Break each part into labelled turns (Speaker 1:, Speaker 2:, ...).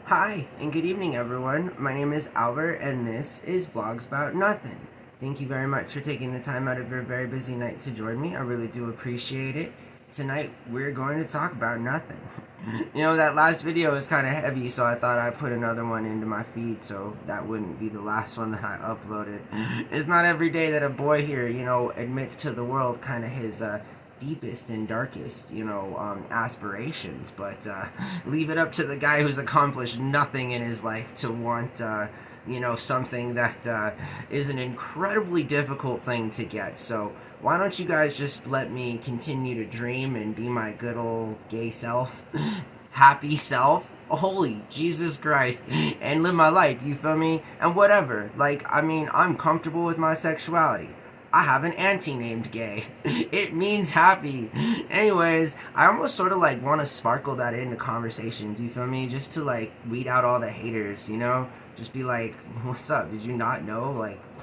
Speaker 1: Hi, and good evening, everyone. My name is Albert, and this is Vlogs About Nothing. Thank you very much for taking the time out of your very busy night to join me. I really do appreciate it. Tonight, we're going to talk about nothing. That last video was kind of heavy, so I thought I'd put another one into my feed so that wouldn't be the last one that I uploaded. It's not every day that a boy here, admits to the world kind of his deepest and darkest, aspirations. But leave it up to the guy who's accomplished nothing in his life to want, something that is an incredibly difficult thing to get. So why don't you guys just let me continue to dream and be my good old gay self, happy self? Holy Jesus Christ, and live my life, you feel me? And whatever. I'm comfortable with my sexuality. I have an auntie named Gay. It means happy. Anyways, I almost sort of want to sparkle that into conversations, you feel me? Just to weed out all the haters, Just be like, what's up? Did you not know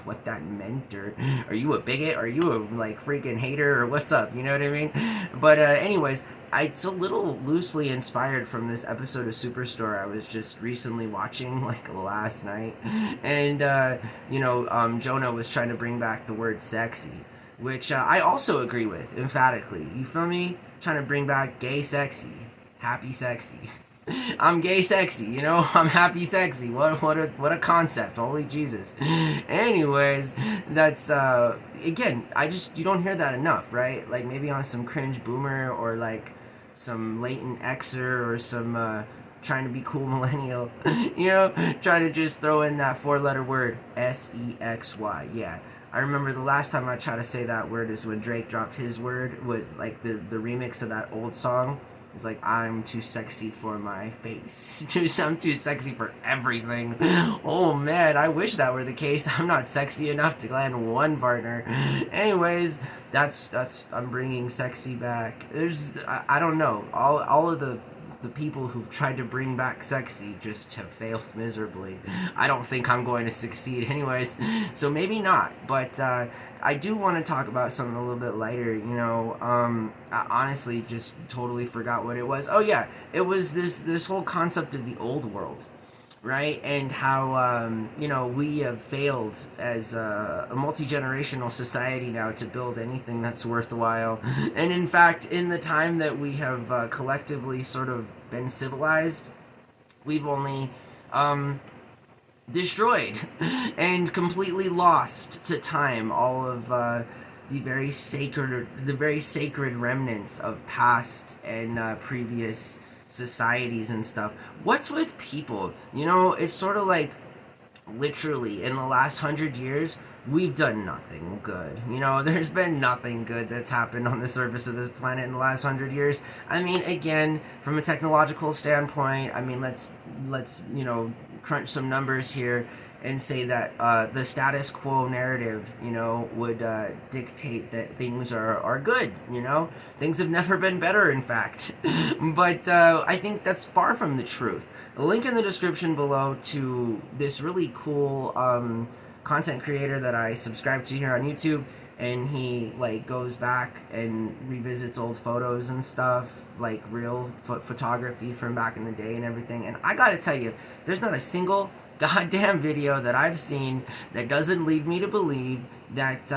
Speaker 1: what that meant? Or are you a bigot? Are you a freaking hater? Or what's up? You know what I mean? But anyways, it's a little loosely inspired from this episode of Superstore I was just recently watching last night. And Jonah was trying to bring back the word sexy, which I also agree with emphatically. You feel me? Trying to bring back gay sexy, happy sexy. I'm gay sexy, I'm happy sexy. What a concept. Holy Jesus. Anyways, that's again, you don't hear that enough, right? Maybe on some cringe boomer or some latent Xer or some trying to be cool millennial, trying to just throw in that four-letter word SEXY. Yeah. I remember the last time I tried to say that word is when Drake dropped his word, was the remix of that old song. It's I'm too sexy for my face. I'm too sexy for everything. Oh man, I wish that were the case. I'm not sexy enough to land one partner. Anyways, I'm bringing sexy back. I don't know. All of the people who've tried to bring back sexy just have failed miserably. I don't think I'm going to succeed anyways, so maybe not. But I do want to talk about something a little bit lighter. I honestly just totally forgot what it was. Oh yeah, it was this whole concept of the old world, right? And how we have failed as a multi-generational society now to build anything that's worthwhile. And in fact, in the time that we have collectively sort of been civilized, we've only destroyed and completely lost to time all of the very sacred remnants of past and previous societies and stuff. What's with people? It's sort of literally in the last 100 years we've done nothing good. There's been nothing good that's happened on the surface of this planet in the last 100 years. I mean, again, from a technological standpoint, I mean, let's crunch some numbers here and say that the status quo narrative, would dictate that things are good. Things have never been better, in fact. But I think that's far from the truth. A link in the description below to this really cool content creator that I subscribe to here on YouTube, and he goes back and revisits old photos and stuff, real photography from back in the day and everything. And I gotta tell you, there's not a single goddamn video that I've seen that doesn't lead me to believe that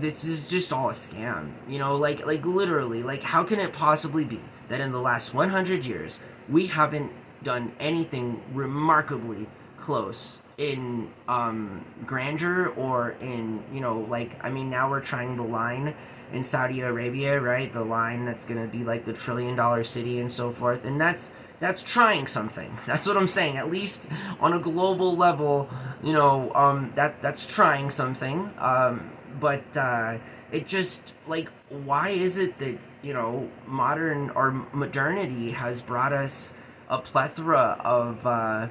Speaker 1: this is just all a scam. Literally, how can it possibly be that in the last 100 years we haven't done anything remarkably close in grandeur or in now we're trying the line in Saudi Arabia, right? The line that's gonna be the $1 trillion city and so forth, and that's trying something. That's what I'm saying. At least on a global level, that's trying something. But it just why is it that modernity has brought us a plethora of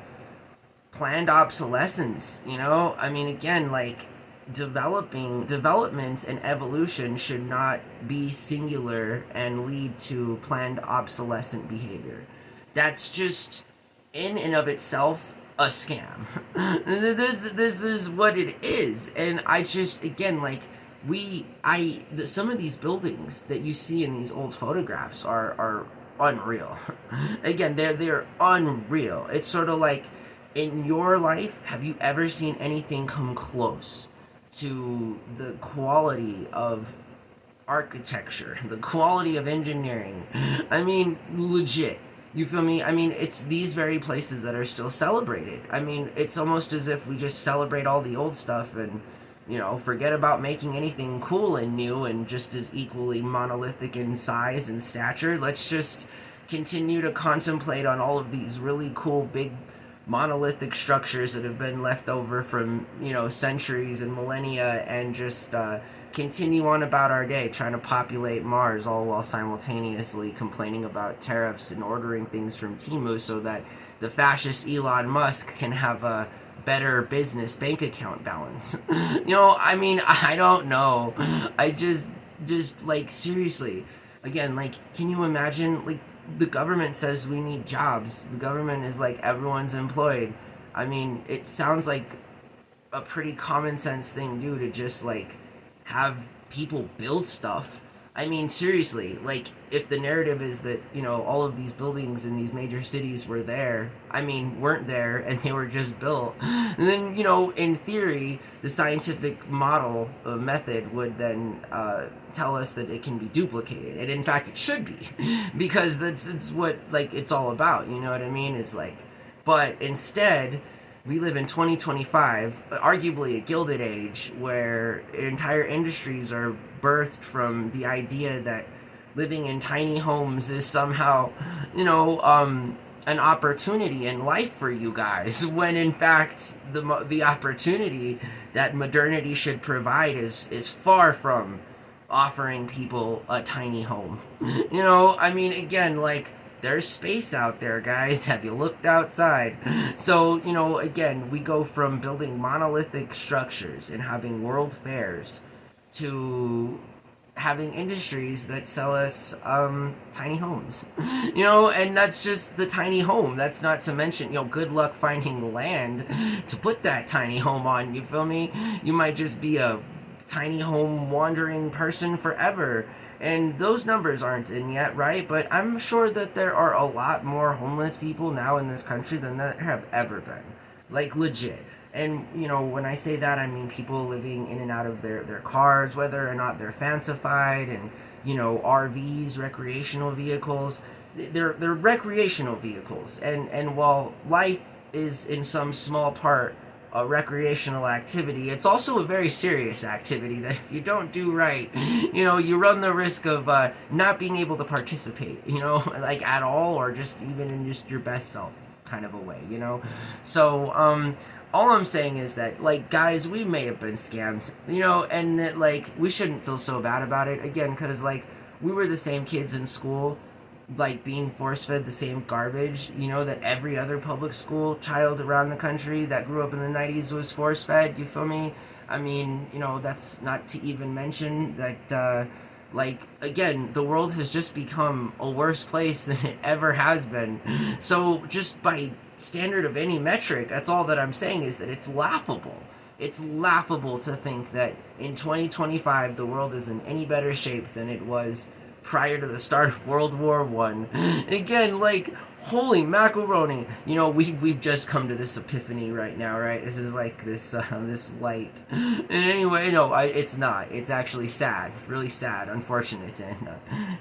Speaker 1: planned obsolescence? I mean, again, development and evolution should not be singular and lead to planned obsolescent behavior. That's just in and of itself a scam. This is what it is. And I just, again, some of these buildings that you see in these old photographs are unreal. Again, they're unreal. It's sort of like, in your life, have you ever seen anything come close to the quality of architecture, the quality of engineering? I mean, legit. You feel me? I mean, it's these very places that are still celebrated. I mean, it's almost as if we just celebrate all the old stuff and, forget about making anything cool and new and just as equally monolithic in size and stature. Let's just continue to contemplate on all of these really cool, big, monolithic structures that have been left over from, centuries and millennia, and just continue on about our day trying to populate Mars, all while simultaneously complaining about tariffs and ordering things from Temu so that the fascist Elon Musk can have a better business bank account balance. I mean, I don't know. I just like, seriously, again, like, can you imagine, like, the government says we need jobs. The government is like, everyone's employed. I mean, it sounds like a pretty common sense thing, dude, to just like have people build stuff. I mean, seriously, like, if the narrative is that, all of these buildings in these major cities weren't there, and they were just built, then, in theory, the scientific model method would then tell us that it can be duplicated. And in fact, it should be, because it's what, like, it's all about, you know what I mean? It's like, but instead, we live in 2025, arguably a gilded age, where entire industries are birthed from the idea that living in tiny homes is somehow, an opportunity in life for you guys, when in fact the opportunity that modernity should provide is far from offering people a tiny home. I mean, again, like, there's space out there, guys. Have you looked outside? So, again, we go from building monolithic structures and having world fairs to having industries that sell us tiny homes. And that's just the tiny home. That's not to mention, good luck finding land to put that tiny home on. You feel me? You might just be a tiny home wandering person forever. And those numbers aren't in yet, right? But I'm sure that there are a lot more homeless people now in this country than there have ever been. Like, legit. And, when I say that, I mean people living in and out of their cars, whether or not they're fancified, and, RVs, recreational vehicles. They're recreational vehicles. And while life is in some small part a recreational activity, it's also a very serious activity that if you don't do right, you run the risk of not being able to participate, like, at all, or just even in just your best self kind of a way, So, all I'm saying is that, like, guys, we may have been scammed, and that, like, we shouldn't feel so bad about it, again, because, like, we were the same kids in school, like, being force-fed the same garbage, that every other public school child around the country that grew up in the 90s was force-fed, you feel me? I mean, that's not to even mention that, like, again, the world has just become a worse place than it ever has been. So, just by standard of any metric, that's all that I'm saying, is that it's laughable. It's laughable to think that in 2025, the world is in any better shape than it was prior to the start of World War One. Again, like, holy macaroni, we've just come to this epiphany right now, right? This is like this light. And anyway, no, it's not. It's actually sad, really sad, unfortunate, and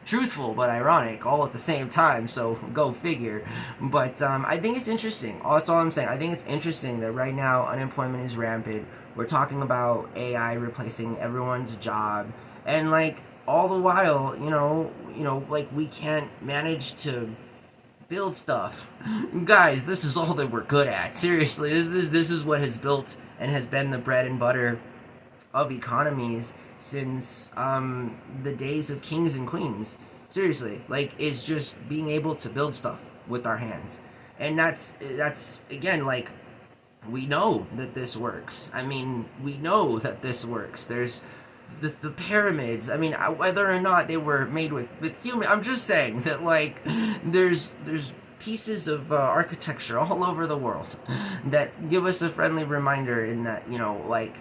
Speaker 1: truthful but ironic all at the same time. So go figure. But I think it's interesting. That's all I'm saying. I think it's interesting that right now unemployment is rampant. We're talking about AI replacing everyone's job, and, like, all the while, like, we can't manage to build stuff. Guys, this is all that we're good at. Seriously, this is what has built and has been the bread and butter of economies since the days of kings and queens. Seriously, like, it's just being able to build stuff with our hands. And that's again, like, we know that this works. I mean, we know that this works. There's the pyramids. I mean, whether or not they were made with human, I'm just saying that, like, there's pieces of architecture all over the world that give us a friendly reminder in that, like,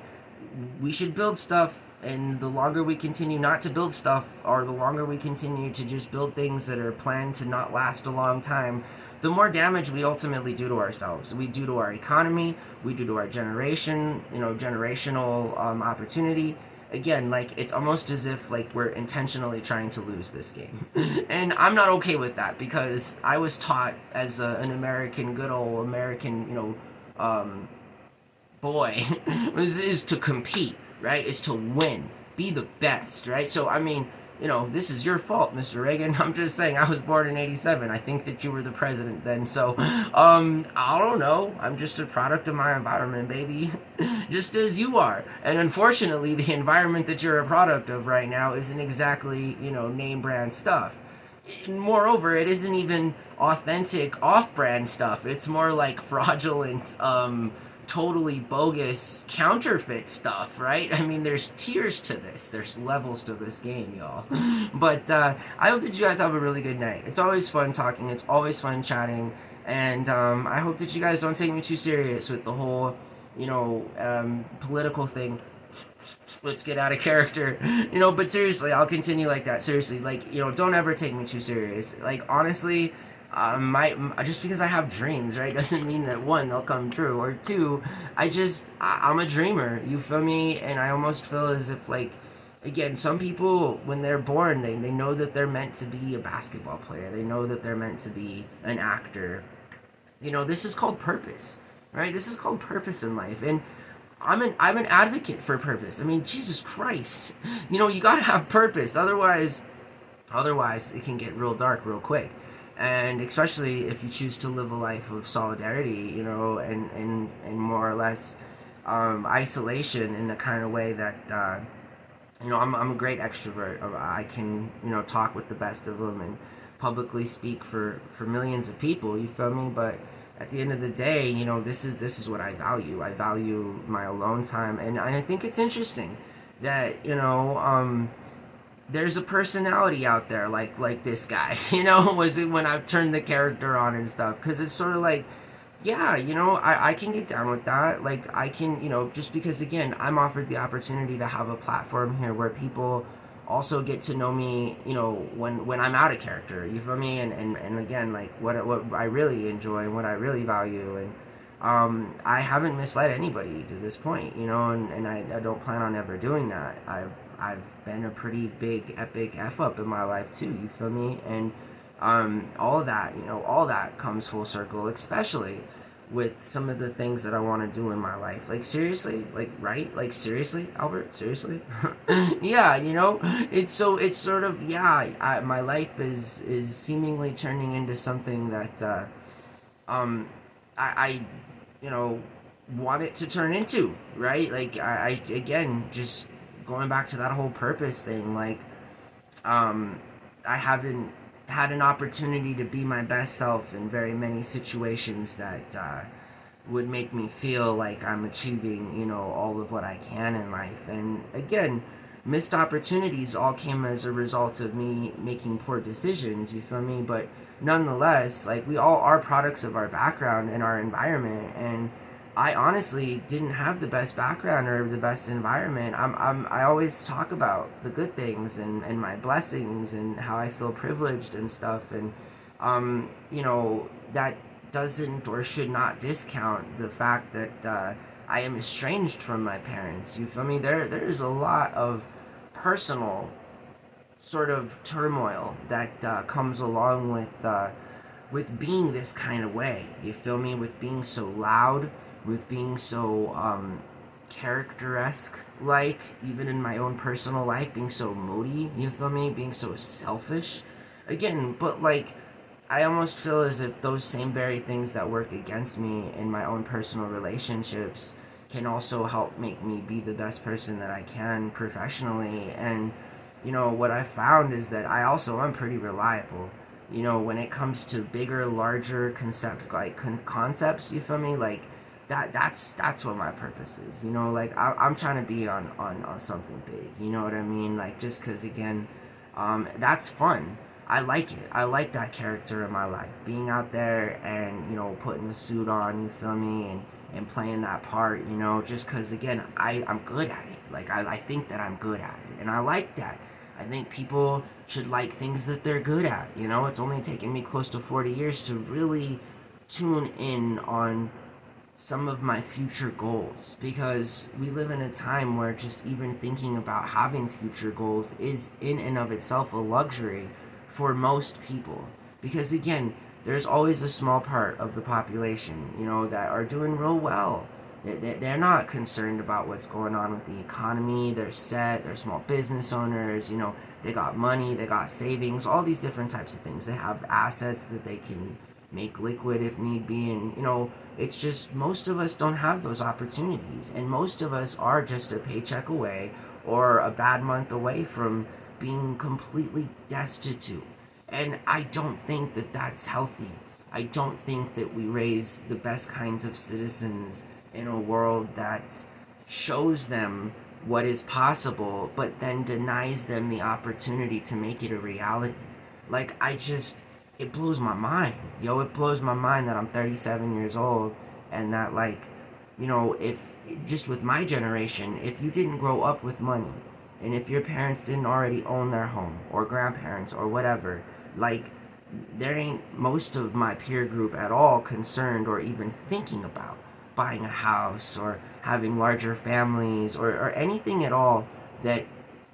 Speaker 1: we should build stuff And the longer we continue not to build stuff, or the longer we continue to just build things that are planned to not last a long time, the more damage we ultimately do to ourselves. We do to our economy, we do to our generation, generational opportunity. Again, like, it's almost as if like we're intentionally trying to lose this game. And I'm not okay with that, because I was taught as an American, good old American, um, boy, is to compete, right? Is to win, be the best, right? So, I mean, this is your fault, Mr. Reagan. I'm just saying, I was born in '87. I think that you were the president then. So, I don't know. I'm just a product of my environment, baby. Just as you are. And unfortunately, the environment that you're a product of right now isn't exactly, name brand stuff. Moreover, it isn't even authentic off-brand stuff. It's more like fraudulent, totally bogus counterfeit stuff, right? I mean, there's tiers to this. There's levels to this game, y'all. But I hope that you guys have a really good night. It's always fun talking. It's always fun chatting. And I hope that you guys don't take me too serious with the whole, political thing. Let's get out of character, but seriously, I'll continue like that. Seriously, like, don't ever take me too serious. Like, honestly, just because I have dreams, right, doesn't mean that, one, they'll come true, or two, I'm a dreamer, you feel me? And I almost feel as if, like, again, some people, when they're born, they know that they're meant to be a basketball player. They know that they're meant to be an actor. This is called purpose, right? This is called purpose in life. And I'm an advocate for purpose. I mean, Jesus Christ. You gotta have purpose. Otherwise it can get real dark real quick. And especially if you choose to live a life of solidarity, and more or less isolation, in the kind of way that I'm a great extrovert. I can, talk with the best of them and publicly speak for millions of people, you feel me? But at the end of the day, this is what I value. I value my alone time. And I think it's interesting that, there's a personality out there like this guy, was it when I've turned the character on and stuff, because it's sort of like, yeah, I can get down with that. Like, I can, just because, again, I'm offered the opportunity to have a platform here where people also get to know me, when I'm out of character, you feel me? And again, like, what I really enjoy and what I really value. And I haven't misled anybody to this point, and I don't plan on ever doing that. I've been a pretty big, epic F up in my life too, you feel me? And all that comes full circle, especially with some of the things that I want to do in my life. Like, seriously, like, right? Like, seriously, Albert, seriously? Yeah, it's sort of, yeah, my life is seemingly turning into something that I want it to turn into, right? Like, I again, just going back to that whole purpose thing, like, I haven't had an opportunity to be my best self in very many situations that would make me feel like I'm achieving, all of what I can in life. And again, missed opportunities all came as a result of me making poor decisions, you feel me? But nonetheless, like, we all are products of our background and our environment. And I honestly didn't have the best background or the best environment. I always talk about the good things and my blessings and how I feel privileged and stuff. And, that doesn't or should not discount the fact that I am estranged from my parents. You feel me? There's a lot of personal sort of turmoil that comes along with being this kind of way. You feel me? With being so loud, with being so character-esque, like, even in my own personal life, being so moody, you feel me? Being so selfish. Again, but, like, I almost feel as if those same very things that work against me in my own personal relationships can also help make me be the best person that I can professionally. And, what I found is that I'm pretty reliable. When it comes to bigger, larger concepts, you feel me? Like, that's what my purpose is. Like, I'm trying to be on something big. You know what I mean? Like, just because, again, that's fun. I like it. I like that character in my life. Being out there and, putting the suit on, you feel me? And playing that part, just because, again, I'm good at it. Like, I think that I'm good at it, and I like that. I think people should like things that they're good at. You know, it's only taken me close to 40 years to really tune in on some of my future goals, because we live in a time where just even thinking about having future goals is in and of itself a luxury for most people. Because again, there's always a small part of the population, you know, that are doing real well. They're not concerned about what's going on with the economy. They're set, they're small business owners, you know, they got money, they got savings, all these different types of things. They have assets that they can make liquid if need be. And, you know, it's just most of us don't have those opportunities. And most of us are just a paycheck away or a bad month away from being completely destitute. And I don't think that that's healthy. I don't think that we raise the best kinds of citizens in a world that shows them what is possible, but then denies them the opportunity to make it a reality. Like, it blows my mind. Yo, it blows my mind that I'm 37 years old and that, like, you know, if just with my generation, if you didn't grow up with money and if your parents didn't already own their home or grandparents or whatever, like, there ain't most of my peer group at all concerned or even thinking about buying a house or having larger families or anything at all that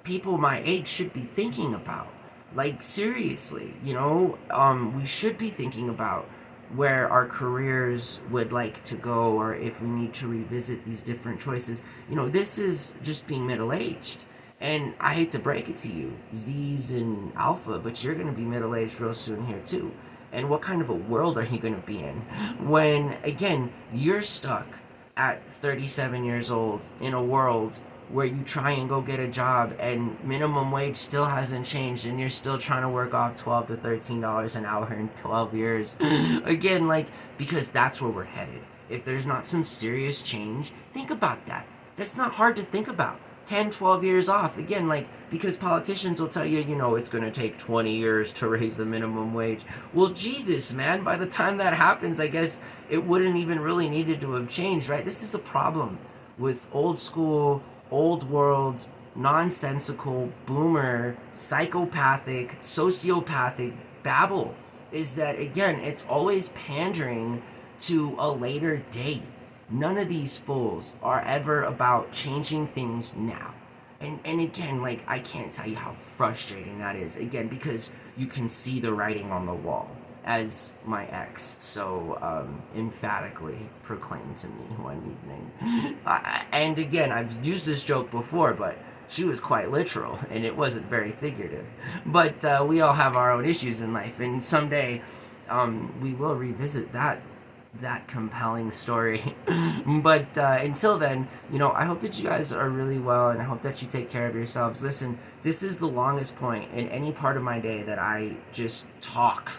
Speaker 1: people my age should be thinking about. Like, seriously, you know, we should be thinking about where our careers would like to go, or if we need to revisit these different choices. You know, this is just being middle aged. And I hate to break it to you, Z's and Alpha, but you're going to be middle aged real soon here too. And what kind of a world are you going to be in when, again, you're stuck at 37 years old in a world where you try and go get a job and minimum wage still hasn't changed and you're still trying to work off $12 to $13 an hour in 12 years? Again, like, because that's where we're headed. If there's not some serious change, think about that. That's not hard to think about. 10, 12 years off. Again, like, because politicians will tell you, you know, it's going to take 20 years to raise the minimum wage. Well, Jesus, man, by the time that happens, I guess it wouldn't even really needed to have changed, right? This is the problem with old school, old world, nonsensical, boomer, psychopathic, sociopathic babble, is that, again, it's always pandering to a later date. None of these fools are ever about changing things now. And again, like, I can't tell you how frustrating that is. Again, because you can see the writing on the wall, as my ex so emphatically proclaimed to me one evening. And again, I've used this joke before, but she was quite literal, and it wasn't very figurative. But we all have our own issues in life, and someday we will revisit that compelling story. But until then, you know, I hope that you guys are really well, and I hope that you take care of yourselves. Listen, this is the longest point in any part of my day that I just talk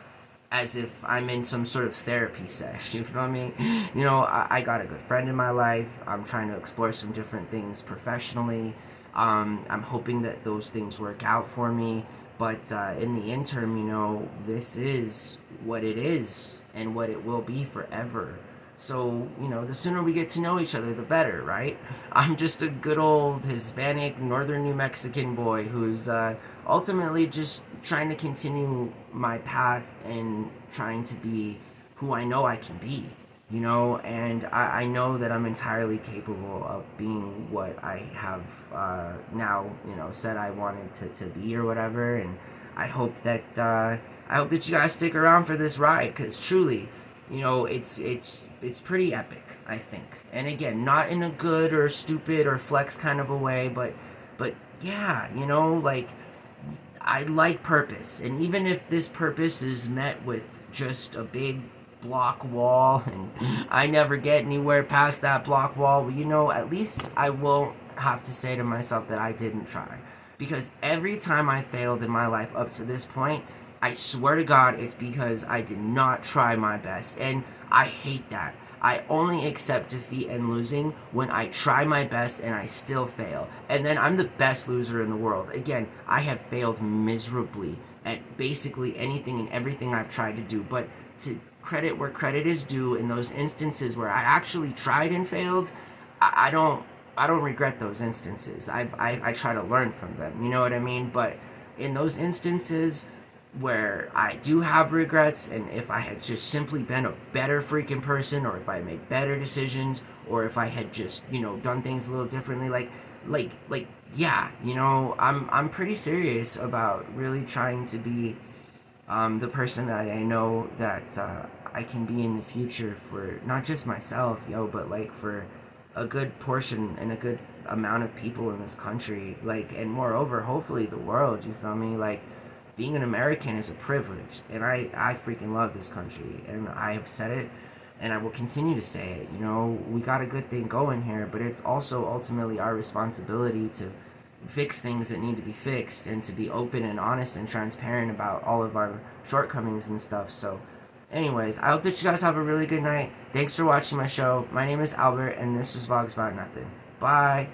Speaker 1: as if I'm in some sort of therapy session. You feel me? You know, I got a good friend in my life. I'm trying to explore some different things professionally. I'm hoping that those things work out for me. But in the interim, you know, this is what it is and what it will be forever. So, you know, the sooner we get to know each other, the better, right? I'm just a good old Hispanic, northern New Mexican boy who's ultimately just trying to continue my path and trying to be who I know I can be, you know, and I know that I'm entirely capable of being what I have now, you know, said I wanted to be or whatever. And I hope that you guys stick around for this ride, because truly, you know, it's pretty epic, I think. And again, not in a good or stupid or flex kind of a way, but yeah, you know, like, I like purpose, and even if this purpose is met with just a big block wall and I never get anywhere past that block wall, well, you know, at least I won't have to say to myself that I didn't try. Because every time I failed in my life up to this point, I swear to God, it's because I did not try my best. And I hate that. I only accept defeat and losing when I try my best and I still fail. And then I'm the best loser in the world. Again, I have failed miserably at basically anything and everything I've tried to do. But to credit where credit is due, in those instances where I actually tried and failed, I don't I don't regret those instances. I try to learn from them. You know what I mean? But in those instances where I do have regrets, and if I had just simply been a better freaking person, or if I made better decisions, or if I had just, done things a little differently, yeah, I'm pretty serious about really trying to be the person that I know that I can be in the future for not just myself, but like for a good portion and a good amount of people in this country, and moreover, hopefully the world. You feel me? Like, being an American is a privilege, and I freaking love this country, and I have said it, and I will continue to say it. We got a good thing going here, but it's also ultimately our responsibility to fix things that need to be fixed, and to be open and honest and transparent about all of our shortcomings and stuff. So anyways, I hope that you guys have a really good night. Thanks for watching my show. My name is Albert, and this was Vlogs About Nothing. Bye.